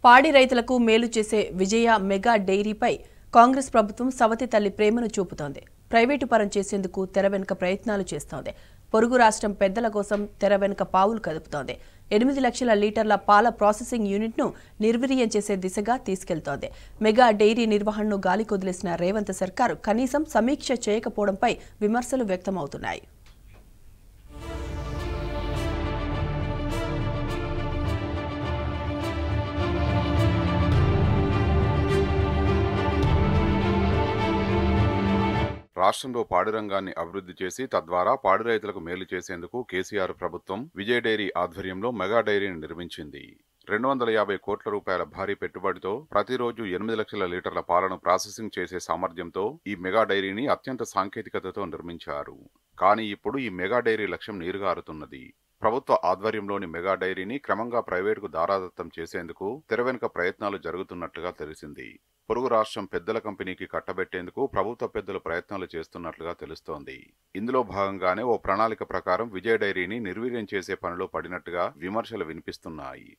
పాడి రైతులకు మేలు చేసే విజయ మెగా డైరీపై కాంగ్రెస్ ప్రభుత్వం సవతి తల్లి ప్రేమను చూపుతోంది. ప్రైవేటు పరం చేసేందుకు తెర వెనుక ప్రయత్నాలు చేస్తోంది. పొరుగు రాష్ట్రం పెద్దల కోసం తెర వెనుక పావులు కదుపుతోంది. 8 లక్షల లీటర్ల పాల ప్రాసెసింగ్ యూనిట్ను నిర్వీర్యం చేసే దిశగా తీసుకెళ్తోంది. మెగా డైరీ నిర్వహణను గాలికొదిలేసిన రేవంత్ సర్కారు కనీసం సమీక్ష చేయకపోవడంపై విమర్శలు వ్యక్తమవుతున్నాయి. రాష్ట్రంలో పాడి రంగాన్ని అభివృద్ధి చేసి తద్వారా పాడి రైతులకు మేలు చేసేందుకు కేసీఆర్ ప్రభుత్వం విజయ డైరీ ఆధ్వర్యంలో మెగా డైరీని నిర్మించింది. 250 కోట్ల రూపాయల భారీ పెట్టుబడితో ప్రతిరోజు 8 లక్షల లీటర్ల పాలను ప్రాసెసింగ్ చేసే సామర్థ్యంతో ఈ మెగా డైరీని అత్యంత సాంకేతికతతో నిర్మించారు. కానీ ఇప్పుడు ఈ మెగా డైరీ లక్ష్యం నీరుగారుతున్నది. ప్రభుత్వ ఆధ్వర్యంలోని మెగా డైరీని క్రమంగా ప్రైవేటుకు దారాదత్తం చేసేందుకు తెర వెనుక ప్రయత్నాలు జరుగుతున్నట్లుగా తెలిసింది. పొరుగు రాష్ట్రం పెద్దల కంపెనీకి కట్టబెట్టేందుకు ప్రభుత్వ పెద్దలు ప్రయత్నాలు చేస్తున్నట్లుగా తెలుస్తోంది. ఇందులో భాగంగానే ఓ ప్రణాళిక ప్రకారం విజయ డైరీని నిర్వీర్యం చేసే పనిలో పడినట్టుగా విమర్శలు వినిపిస్తున్నాయి.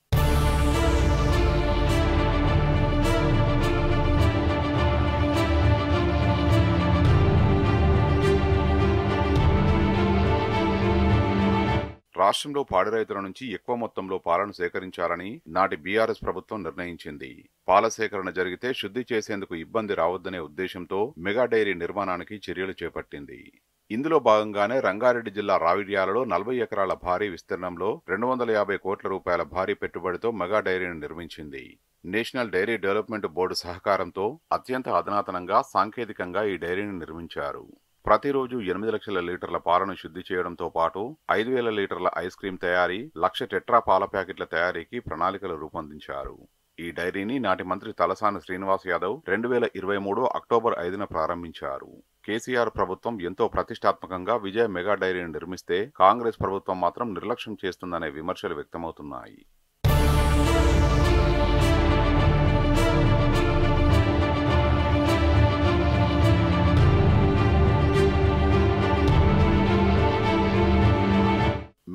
రాష్ట్రంలో పాడి రైతుల నుంచి ఎక్కువ మొత్తంలో పాలను సేకరించాలని నాటి బీఆర్ఎస్ ప్రభుత్వం నిర్ణయించింది. పాల సేకరణ జరిగితే శుద్ధి చేసేందుకు ఇబ్బంది రావద్దనే ఉద్దేశంతో మెగా డైరీ నిర్మాణానికి చర్యలు చేపట్టింది. ఇందులో భాగంగానే రంగారెడ్డి జిల్లా రావిడ్యాలలో 40 ఎకరాల భారీ విస్తీర్ణంలో 250 కోట్ల రూపాయల భారీ పెట్టుబడితో మెగా డైరీని నిర్మించింది. నేషనల్ డైరీ డెవలప్మెంట్ బోర్డు సహకారంతో అత్యంత అధునాతనంగా సాంకేతికంగా ఈ డైరీని నిర్మించారు. ప్రతిరోజు 8 లక్షల లీటర్ల పాలను శుద్ధి చేయడంతో పాటు 5,000 లీటర్ల ఐస్ క్రీం తయారీ, 1,00,000 టెట్రా పాల ప్యాకెట్ల తయారీకి ప్రణాళికలు రూపొందించారు. ఈ డైరీని నాటి మంత్రి తలసాని శ్రీనివాస్ యాదవ్ 2023 అక్టోబర్ 5న ప్రారంభించారు. కేసీఆర్ ప్రభుత్వం ఎంతో ప్రతిష్టాత్మకంగా విజయ మెగా డైరీని నిర్మిస్తే కాంగ్రెస్ ప్రభుత్వం మాత్రం నిర్లక్ష్యం చేస్తుందనే విమర్శలు వ్యక్తమవుతున్నాయి.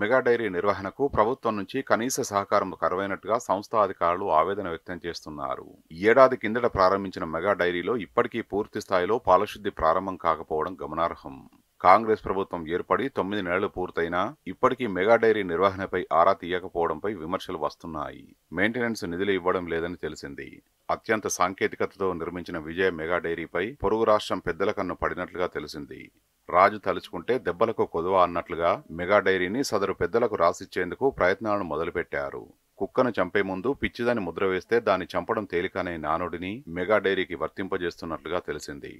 మెగా డైరీ నిర్వహణకు ప్రభుత్వం నుంచి కనీస సహకారం కరువైనట్టుగా సంస్థ అధికారులు ఆవేదన వ్యక్తం చేస్తున్నారు. ఏడాది కిందట ప్రారంభించిన మెగా డైరీలో ఇప్పటికీ పూర్తి స్థాయిలో పాలశుద్ధి ప్రారంభం కాకపోవడం గమనార్హం. కాంగ్రెస్ ప్రభుత్వం ఏర్పడి 9 నెలలు పూర్తయినా ఇప్పటికీ మెగా డైరీ నిర్వహణపై ఆరా తీయకపోవడంపై విమర్శలు వస్తున్నాయి. మెయింటెనెన్స్ నిధులు ఇవ్వడం లేదని తెలిసింది. అత్యంత సాంకేతికతతో నిర్మించిన విజయ మెగా డైరీపై పొరుగు రాష్ట్రం పెద్దల కన్ను పడినట్లుగా తెలిసింది. రాజు తలుచుకుంటే దెబ్బలకు కొదువ అన్నట్లుగా మెగా డైరీని సదరు పెద్దలకు రాసిచ్చేందుకు ప్రయత్నాలను మొదలుపెట్టారు. కుక్కను చంపే ముందు పిచ్చిదని ముద్ర వేస్తే దాన్ని చంపడం తేలికనే నానుడిని మెగా డైరీకి వర్తింపజేస్తున్నట్లుగా తెలిసింది.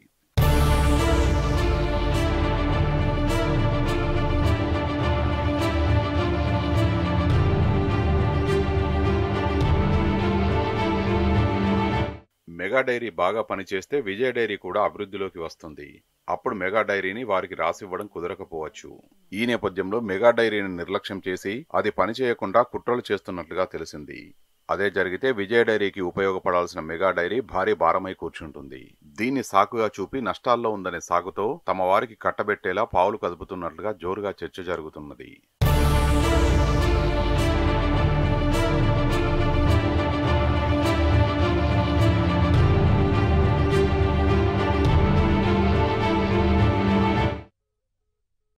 మెగా డైరీ బాగా పనిచేస్తే విజయ డైరీ కూడా అభివృద్ధిలోకి వస్తుంది. అప్పుడు మెగా డైరీని వారికి రాసివ్వడం కుదరకపోవచ్చు. ఈ నేపథ్యంలో మెగా డైరీని నిర్లక్ష్యం చేసి అది పనిచేయకుండా కుట్రలు చేస్తున్నట్లుగా తెలిసింది. అదే జరిగితే విజయ డైరీకి ఉపయోగపడాల్సిన మెగా డైరీ భారీ భారమై కూర్చుంటుంది. దీన్ని సాకుగా చూపి నష్టాల్లో ఉందనే సాకుతో తమ వారికి కట్టబెట్టేలా పావులు కదుపుతున్నట్లుగా జోరుగా చర్చ జరుగుతున్నది.